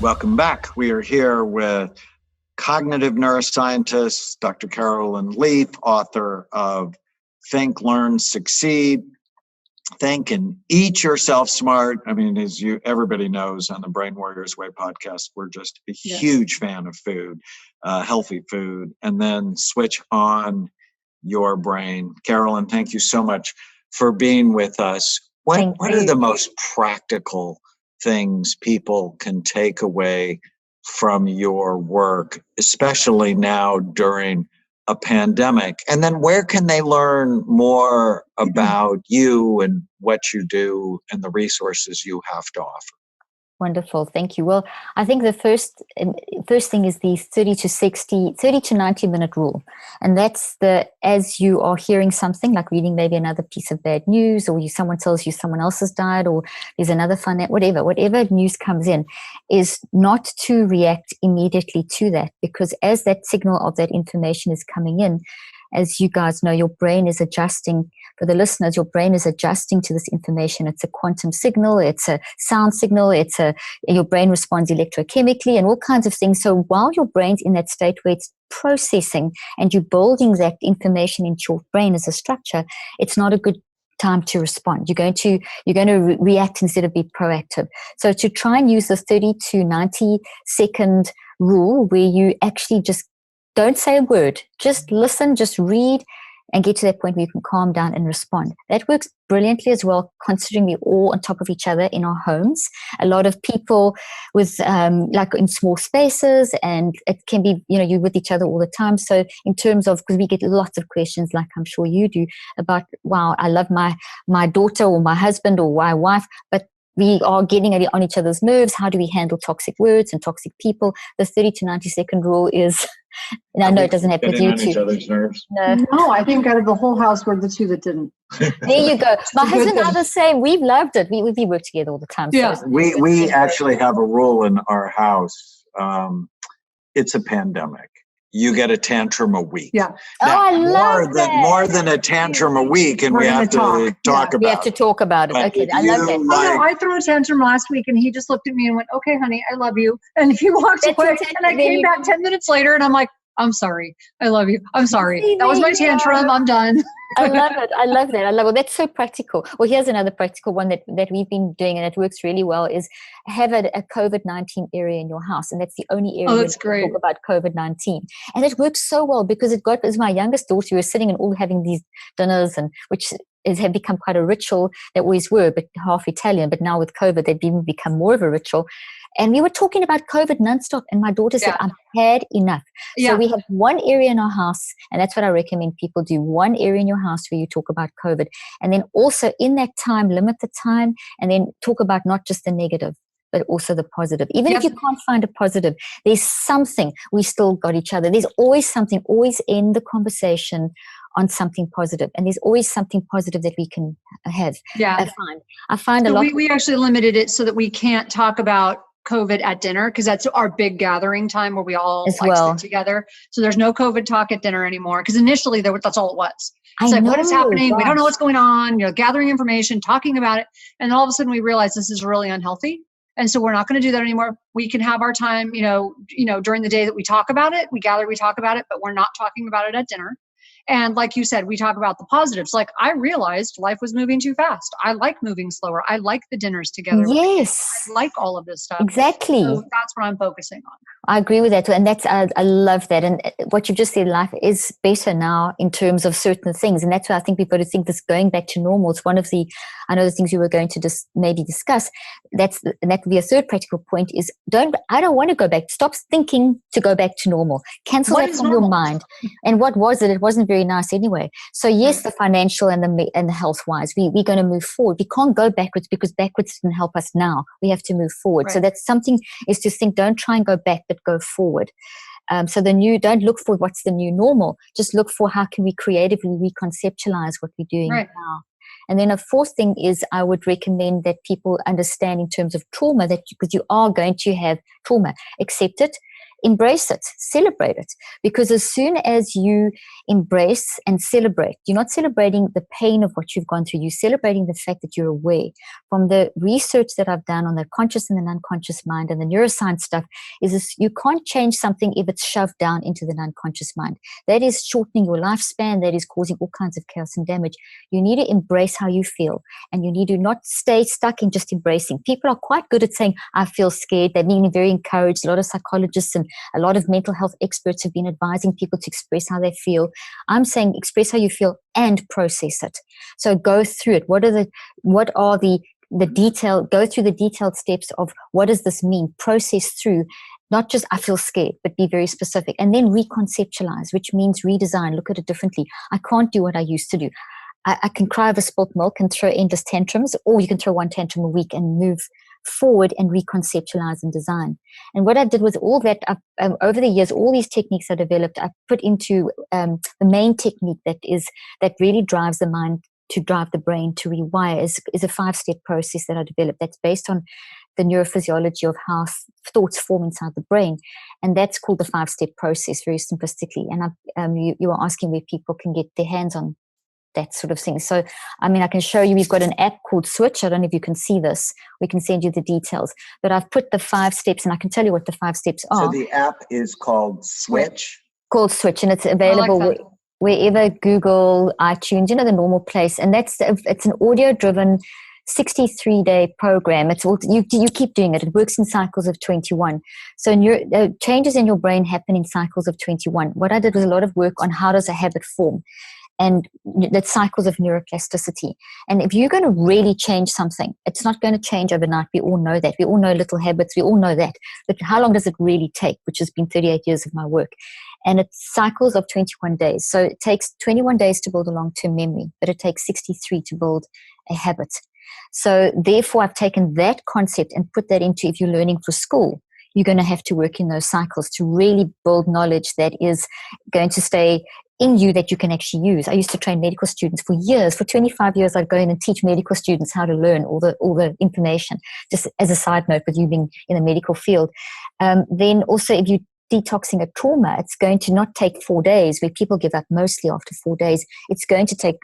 Welcome back. We are here with cognitive neuroscientist Dr. Carolyn Leaf, author of Think, Learn, Succeed. Think and eat yourself smart. I mean, as everybody knows on the Brain Warriors Way podcast, we're just a huge fan of food, healthy food, and then switch on your brain. Carolyn, thank you so much for being with us. What are the most practical things people can take away from your work, especially now during a pandemic? And then where can they learn more about you and what you do and the resources you have to offer? Wonderful. Thank you. Well, I think the first thing is the 30 to 90 minute rule. And that's as you are hearing something, like reading maybe another piece of bad news, or someone tells you someone else has died, or there's another whatever news comes in, is not to react immediately to that, because as that signal of that information is coming in, as you guys know, your brain is adjusting. For the listeners, your brain is adjusting to this information. It's a quantum signal, it's a sound signal, your brain responds electrochemically and all kinds of things. So while your brain's in that state where it's processing and you're building that information into your brain as a structure, it's not a good time to respond. You're going to react instead of be proactive. So to try and use the 30 to 90 second rule, where you actually just don't say a word, just listen, just read, and get to that point where you can calm down and respond. That works brilliantly as well, considering we're all on top of each other in our homes. A lot of people with like in small spaces, and it can be, you're with each other all the time. So in terms of, because we get lots of questions, like I'm sure you do, about, wow, I love my daughter or my husband or my wife, but we are getting on each other's nerves. How do we handle toxic words and toxic people? The 30 to 90 second rule is, and I know it doesn't happen with you too. Each other's nerves. No, I think out of the whole house, we're the two that didn't. There you go. My husband and I are the same. We've loved it. We work together all the time. Yeah. So We actually have a rule in our house. It's a pandemic. You get a tantrum a week. Yeah. Now, I love that. More than a tantrum a week, and we have to talk about it. We have to talk about it. But okay, I love that. I threw a tantrum last week, and he just looked at me and went, "Okay, honey, I love you." And he walked away. And I came back 10 minutes later, and I'm like, "I'm sorry. I love you. I'm sorry. That was my tantrum. I'm done." I love it. I love that. That's so practical. Well, here's another practical one that we've been doing, and it works really well, is have a COVID-19 area in your house. And that's the only area that's great. Talk about COVID-19. And it works so well because it was my youngest daughter. We were sitting and all having these dinners, and which have become quite a ritual. They always were, but half Italian. But now with COVID, they've even become more of a ritual. And we were talking about COVID nonstop. And my daughter said, I've had enough. So we have one area in our house. And that's what I recommend people do. One area in your house where you talk about COVID. And then also in that time, limit the time. And then talk about not just the negative, but also the positive. Even if you can't find a positive, there's something. We still got each other. There's always something. Always end the conversation on something positive. And there's always something positive that we can have. Yeah. I find a lot. We actually limited it so that we can't talk about COVID at dinner, because that's our big gathering time where we all sit together. So there's no COVID talk at dinner anymore. Because initially that's all it was. It's like, what is happening? We don't know what's going on. Gathering information, talking about it. And all of a sudden we realize this is really unhealthy. And so we're not going to do that anymore. We can have our time, during the day that we talk about it. We gather, we talk about it, but we're not talking about it at dinner. And like you said, we talk about the positives. Like, I realized life was moving too fast. I like moving slower. I like the dinners together. Yes. I like all of this stuff. Exactly. So that's what I'm focusing on. I agree with that too. And I love that. And what you've just said, life is better now in terms of certain things. And that's why I think we've got to think this going back to normal. It's one of the things we were going to maybe discuss. And that would be a third practical point is I don't want to go back. Stop thinking to go back to normal. Cancel that from your mind. And what was it? It wasn't very nice anyway. So yes, the financial and the health wise, we're going to move forward. We can't go backwards because backwards didn't help us now. We have to move forward. Right. So that's something is to think, don't try and go back, but go forward. So don't look for what's the new normal. Just look for how can we creatively reconceptualize what we're doing now. And then a fourth thing is I would recommend that people understand in terms of trauma that because you are going to have trauma, accept it. embrace it, celebrate it. Because as soon as you embrace and celebrate, you're not celebrating the pain of what you've gone through, you're celebrating the fact that you're aware. From the research that I've done on the conscious and the unconscious mind and the neuroscience stuff, is this, you can't change something if it's shoved down into the unconscious mind. That is shortening your lifespan, that is causing all kinds of chaos and damage. You need to embrace how you feel, and you need to not stay stuck in just embracing. People are quite good at saying, I feel scared. They're being very encouraged. A lot of psychologists and a lot of mental health experts have been advising people to express how they feel. I'm saying express how you feel and process it. So go through it. What are the detail, go through the detailed steps of what does this mean? Process through, not just I feel scared, but be very specific. And then reconceptualize, which means redesign, look at it differently. I can't do what I used to do. I can cry over spilt milk and throw endless tantrums, or you can throw one tantrum a week and move forward and reconceptualize and design. And what I did with all that, over the years, all these techniques I developed, I put into the main technique that really drives the mind to drive the brain to rewire is a 5-step process that I developed that's based on the neurophysiology of how thoughts form inside the brain. And that's called the 5-step process, very simplistically. And you are asking where people can get their hands on that sort of thing. So, I mean, I can show you, we've got an app called Switch. I don't know if you can see this. We can send you the details. But I've put the 5 steps, and I can tell you what the 5 steps are. So the app is called Switch? Called Switch, and it's available wherever, Google, iTunes, the normal place. And it's an audio-driven 63-day program. It's all, you keep doing it. It works in cycles of 21. So changes in your brain happen in cycles of 21. What I did was a lot of work on how does a habit form, and that cycles of neuroplasticity. And if you're going to really change something, it's not going to change overnight. We all know that. We all know little habits. We all know that. But how long does it really take, which has been 38 years of my work? And it's cycles of 21 days. So it takes 21 days to build a long-term memory, but it takes 63 to build a habit. So therefore, I've taken that concept and put that into, if you're learning for school, you're going to have to work in those cycles to really build knowledge that is going to stay in you, that you can actually use. I used to train medical students for years. For 25 years, I'd go in and teach medical students how to learn all the information, just as a side note, with you being in the medical field. Then also, if you're detoxing a trauma, it's going to not take 4 days, where people give up mostly after 4 days. It's going to take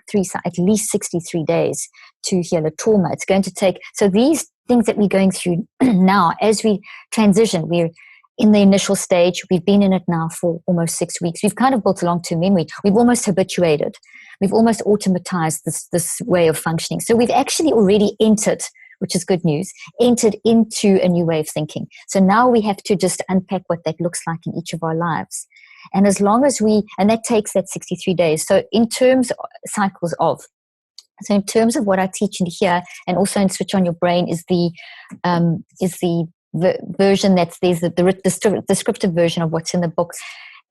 at least 63 days to heal a trauma. It's going to take, so these things that we're going through now, as we transition, we're in the initial stage. We've been in it now for almost 6 weeks. We've kind of built a long-term memory. We've almost habituated. We've almost automatized this way of functioning. So we've actually already entered, which is good news, entered into a new way of thinking. So now we have to just unpack what that looks like in each of our lives. And as long as and that takes that 63 days. So in terms of cycles of, so in terms of what I teach in here, and also in Switch on Your Brain, is the version there's the descriptive version of what's in the book.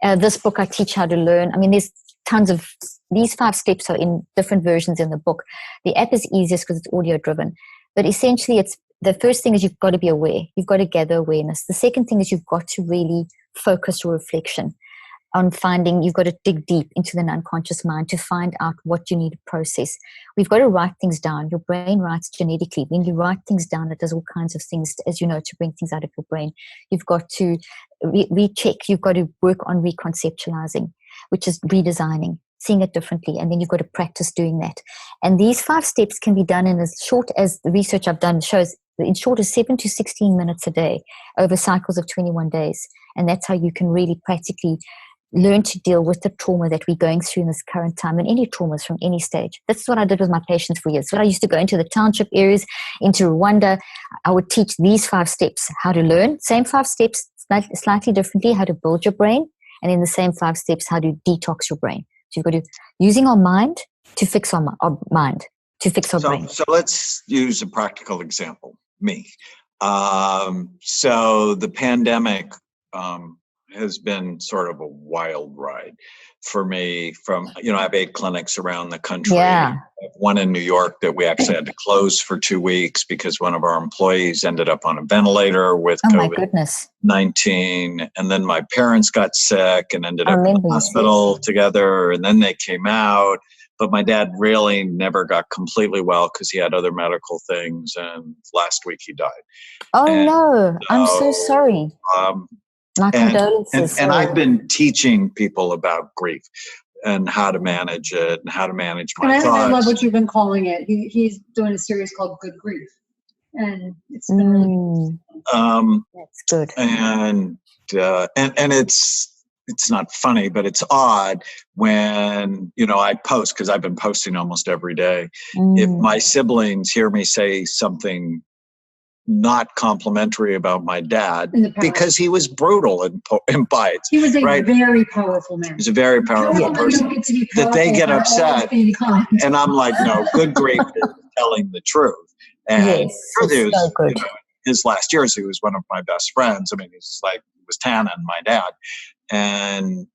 This book, I teach how to learn. I mean, there's tons of, these 5 steps are in different versions in the book. The app is easiest because it's audio driven. But essentially, it's the first thing is you've got to be aware. You've got to gather awareness. The second thing is you've got to really focus your reflection on finding, you've got to dig deep into the unconscious mind to find out what you need to process. We've got to write things down. Your brain writes genetically. When you write things down, it does all kinds of things, as you know, to bring things out of your brain. You've got to recheck. You've got to work on reconceptualizing, which is redesigning, seeing it differently. And then you've got to practice doing that. And these 5 steps can be done in as short as the research I've done shows, in short as 7 to 16 minutes a day over cycles of 21 days. And that's how you can really practically learn to deal with the trauma that we're going through in this current time, and any traumas from any stage. That's what I did with my patients for years. So I used to go into the township areas, into Rwanda. I would teach these 5 steps, how to learn, same 5 steps, slightly differently, how to build your brain, and in the same 5 steps, how to detox your brain. So you've got to, using our mind to fix our mind, to fix our brain. So let's use a practical example, me. So the pandemic, has been sort of a wild ride for me. From, I have 8 clinics around the country. Yeah. One in New York that we actually had to close for 2 weeks because one of our employees ended up on a ventilator with COVID-19. And then my parents got sick and ended up in the hospital together. And then they came out. But my dad really never got completely well because he had other medical things. And last week he died. Oh, no. I'm so sorry. My condolences. And I've been teaching people about grief and how to manage it and how to manage my thoughts. I love what you've been calling it. He's doing a series called Good Grief. And it's been really that's good. And it's not funny, but it's odd when, I post, because I've been posting almost every day. If my siblings hear me say something not complimentary about my dad, because he was brutal in bites. He was a very powerful man. He's a very powerful person. That they get upset. And I'm like, no, good grief is telling the truth. And the truth is, good. His last years, he was one of my best friends. I mean, it was Tana and my dad. And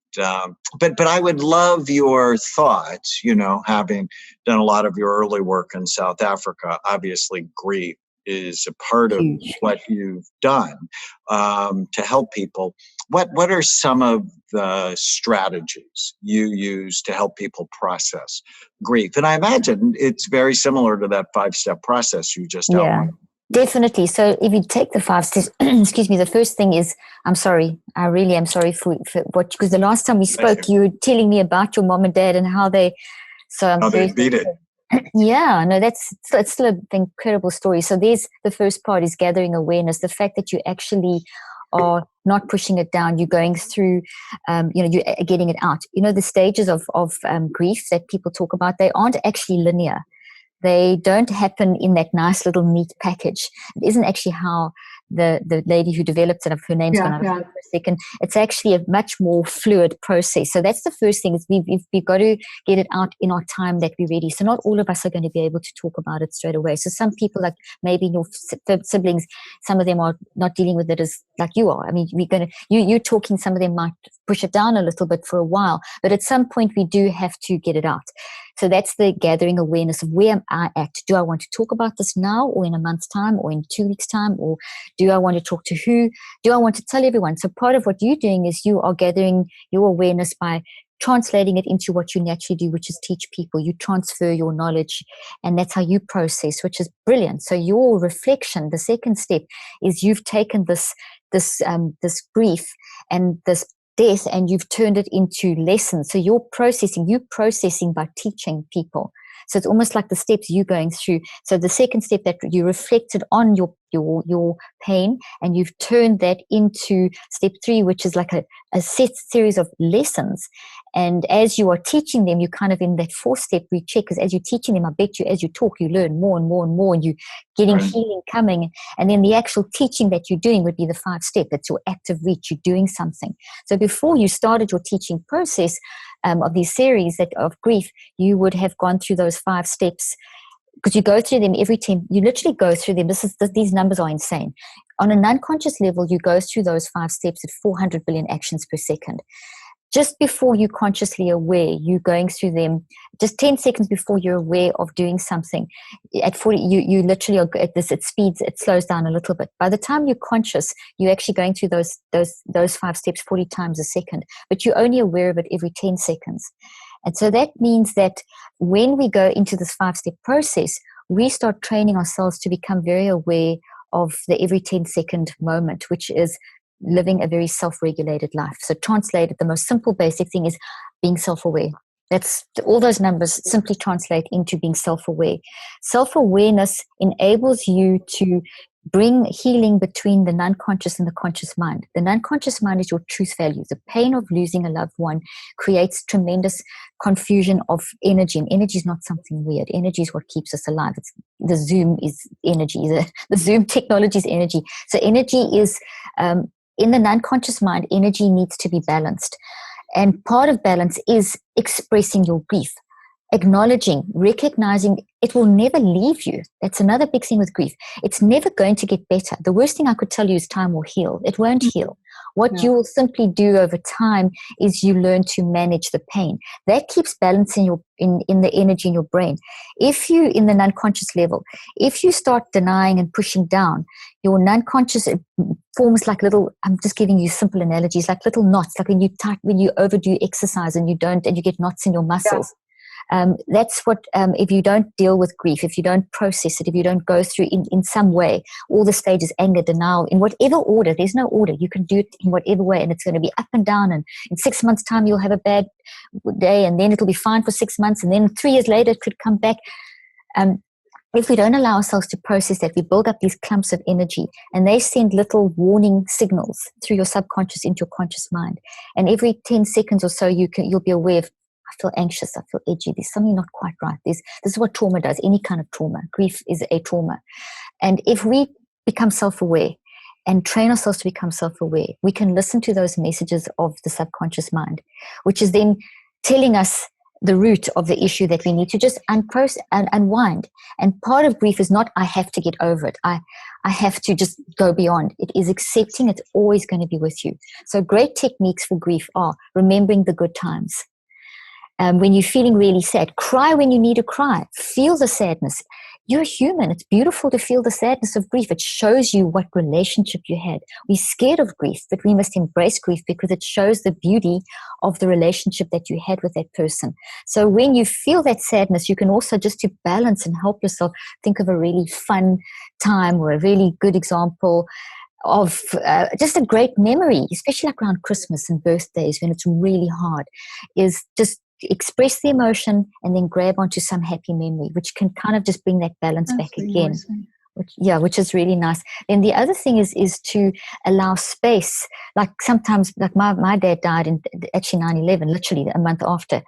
but I would love your thoughts, having done a lot of your early work in South Africa. Obviously, grief is a part of what you've done to help people. What are some of the strategies you use to help people process grief? And I imagine it's very similar to that 5-step process you just outlined. Definitely. So if you take the 5 steps, excuse me, the first thing is, I'm sorry. I really am sorry for what, because the last time we spoke, you were telling me about your mom and dad and how they beat it. Yeah, no, it's still an incredible story. So there's the first part is gathering awareness, the fact that you actually are not pushing it down. You're going through, you're getting it out. The stages of grief that people talk about, they aren't actually linear. They don't happen in that nice little neat package. It isn't actually how the lady who developed it, her name's gone out for a second. It's actually a much more fluid process. So that's the first thing is we've got to get it out in our time that we're ready. So not all of us are going to be able to talk about it straight away. So some people, like maybe your siblings, some of them are not dealing with it as like you are. I mean, you're talking, some of them might push it down a little bit for a while, but at some point we do have to get it out. So that's the gathering awareness of where am I at? Do I want to talk about this now or in a month's time or in 2 weeks' time? Or do I want to talk to who? Do I want to tell everyone? So part of what you're doing is you are gathering your awareness by translating it into what you naturally do, which is teach people. You transfer your knowledge, and that's how you process, which is brilliant. So your reflection, the second step, is you've taken this grief and this death and you've turned it into lessons. So you're processing by teaching people. So it's almost like the steps you're going through. So the second step, that you reflected on your pain and you've turned that into step 3, which is like a set series of lessons. And as you are teaching them, you're kind of in that 4th step recheck, because as you're teaching them, I bet you as you talk, you learn more and more and more, and you're getting healing coming. And then the actual teaching that you're doing would be the 5th step. That's your active reach. You're doing something. So before you started your teaching process of these series of grief, you would have gone through those 5 steps, because you go through them every time. You literally go through them. These numbers are insane. On an unconscious level, you go through those 5 steps at 400 billion actions per second. Just before you're consciously aware, you're going through them. Just 10 seconds before you're aware of doing something, at 40, you literally are at this. It slows down a little bit. By the time you're conscious, you're actually going through those 5 steps 40 times a second. But you're only aware of it every 10 seconds. And so that means that when we go into this 5-step process, we start training ourselves to become very aware of the every 10-second moment, which is living a very self-regulated life. So translated, the most simple basic thing is being self-aware. That's all those numbers simply translate into being self-aware. Self-awareness enables you to bring healing between the non-conscious and the conscious mind. The non-conscious mind is your truth value. The pain of losing a loved one creates tremendous confusion of energy, and energy is not something weird. Energy is what keeps us alive. The Zoom is energy. The Zoom technology is energy. So energy is in the non-conscious mind, energy needs to be balanced. And part of balance is expressing your grief, acknowledging, recognizing it will never leave you. That's another big thing with grief. It's never going to get better. The worst thing I could tell you is time will heal. It won't heal. What you will simply do over time is you learn to manage the pain. That keeps balance in the energy in your brain. If you, in the non-conscious level, if you start denying and pushing down, your non-conscious, it forms like little, I'm just giving you simple analogies, like little knots, like when you overdo exercise and you get knots in your muscles. That's what, if you don't deal with grief, if you don't process it, if you don't go through in some way, all the stages, anger, denial, in whatever order, there's no order. You can do it in whatever way, and it's going to be up and down. And in 6 months' time, you'll have a bad day, and then it'll be fine for 6 months. And then 3 years later, it could come back. If we don't allow ourselves to process that, we build up these clumps of energy, and they send little warning signals through your subconscious into your conscious mind. And every 10 seconds or so, you'll be aware of, I feel anxious, I feel edgy, there's something not quite right. This is what trauma does, any kind of trauma. Grief is a trauma. And if we become self-aware and train ourselves to become self-aware, we can listen to those messages of the subconscious mind, which is then telling us the root of the issue that we need to just unwind. And part of grief is not, I have to get over it. I have to just go beyond. It is accepting it's always going to be with you. So great techniques for grief are remembering the good times. When you're feeling really sad, cry when you need to cry. Feel the sadness. You're human. It's beautiful to feel the sadness of grief. It shows you what relationship you had. We're scared of grief, but we must embrace grief because it shows the beauty of the relationship that you had with that person. So when you feel that sadness, you can also, just to balance and help yourself, think of a really fun time or a really good example of just a great memory, especially like around Christmas and birthdays when it's really hard, is just express the emotion and then grab onto some happy memory, which can kind of just bring that balance back again. Which is really nice. Then the other thing is to allow space. Like sometimes, like my dad died in actually 9/11, literally a month after.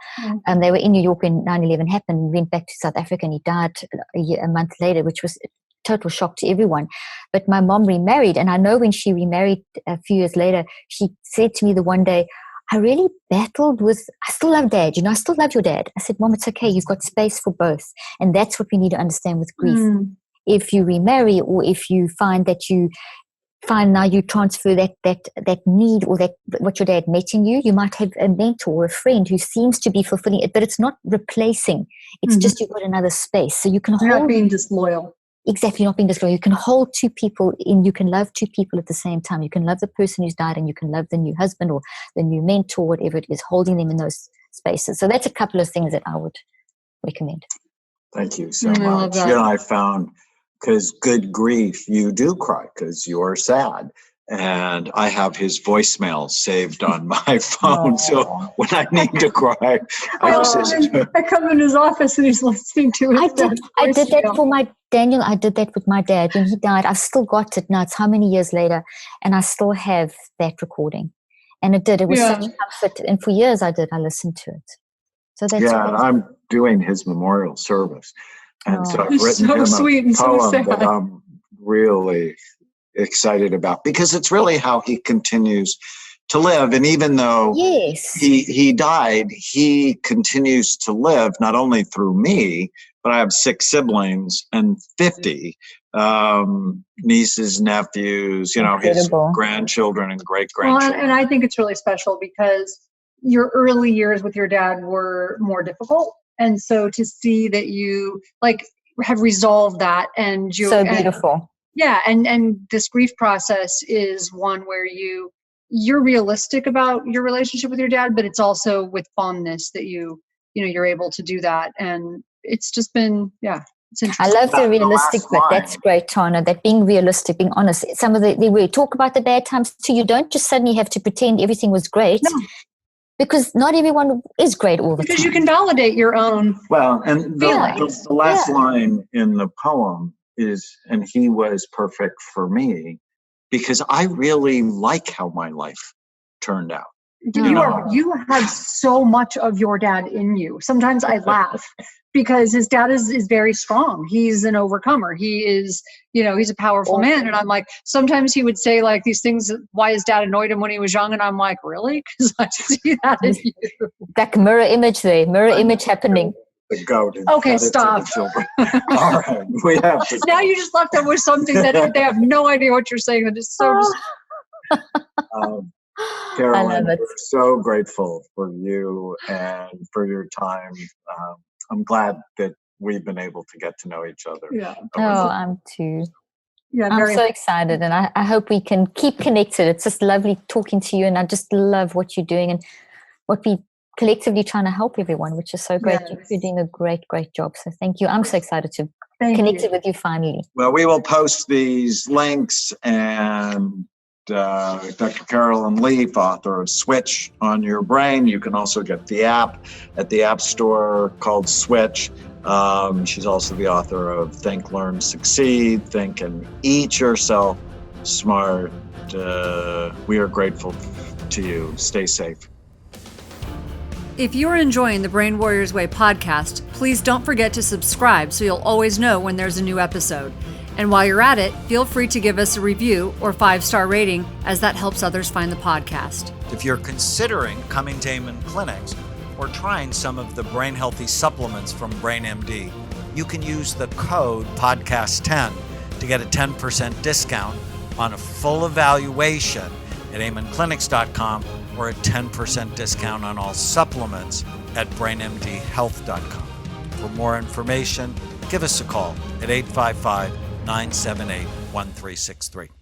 They were in New York when 9/11 happened. Went back to South Africa, and he died a month later, which was a total shock to everyone. But my mom remarried, and I know when she remarried a few years later, she said to me the one day, I really battled with, I still love Dad, I still love your dad. I said, Mom, it's okay, you've got space for both. And that's what we need to understand with grief. If you remarry, or if you find that you find now you transfer that need, or that what your dad met in you, you might have a mentor or a friend who seems to be fulfilling it, but it's not replacing. It's just you've got another space. So you can You're not being disloyal. Exactly, not being disloyal. You can hold two people you can love two people at the same time. You can love the person who's died, and you can love the new husband or the new mentor, whatever it is, holding them in those spaces. So that's a couple of things that I would recommend. Thank you so much. I found, because good grief, you do cry because you're sad. And I have his voicemail saved on my phone. So when I need to cry, I come in his office and he's listening to it. I did that for my Daniel. I did that with my dad when he died. I still got it now. It's how many years later, and I still have that recording. And it was such comfort. And for years I listened to it. So that's and I'm doing his memorial service. And so I've written him a poem that I'm really excited about, because it's really how he continues to live. And even though he died, he continues to live, not only through me, but I have 6 siblings and 50 nieces, nephews, his grandchildren and great-grandchildren. Well, and I think it's really special because your early years with your dad were more difficult. And so to see that you have resolved that, and you're so beautiful. And this grief process is one where you're realistic about your relationship with your dad, but it's also with fondness that you're able to do that. And it's just been, it's interesting. I love the realistic bit. That's great, Tana, that being realistic, being honest. Some of we talk about the bad times too. You don't just suddenly have to pretend everything was great. No. Because not everyone is great all the time. Because you can validate your own. Well, and the last line in the poem is, and he was perfect for me, because I really like how my life turned out. You have so much of your dad in you. Sometimes I laugh because his dad is very strong. He's an overcomer. He is, he's a powerful man. And I'm like, sometimes he would say like these things, why his dad annoyed him when he was young. And I'm like, really? Because I see that in you. That mirror image there, image happening. The goat. Okay, stop. All right, we have to. Now you just left them with something that they have no idea what you're saying. That is so Carolyn, we're so grateful for you and for your time. I'm glad that we've been able to get to know each other. Yeah. I'm too. Yeah, I'm so excited, and I hope we can keep connected. It's just lovely talking to you, and I just love what you're doing and what we collectively trying to help everyone, which is so great. Yes. You're doing a great job. So thank you. I'm so excited to connect with you finally. Well, we will post these links, and Dr. Carolyn Leaf, author of Switch on Your Brain. You can also get the app at the App Store called Switch. She's also the author of Think, Learn, Succeed, Think and Eat Yourself Smart. We are grateful to you. Stay safe. If you're enjoying the Brain Warriors Way podcast, please don't forget to subscribe so you'll always know when there's a new episode. And while you're at it, feel free to give us a review or 5-star rating, as that helps others find the podcast. If you're considering coming to Amen Clinics or trying some of the brain healthy supplements from BrainMD, you can use the code podcast10 to get a 10% discount on a full evaluation at amenclinics.com, or a 10% discount on all supplements at brainmdhealth.com. For more information, give us a call at 855-978-1363.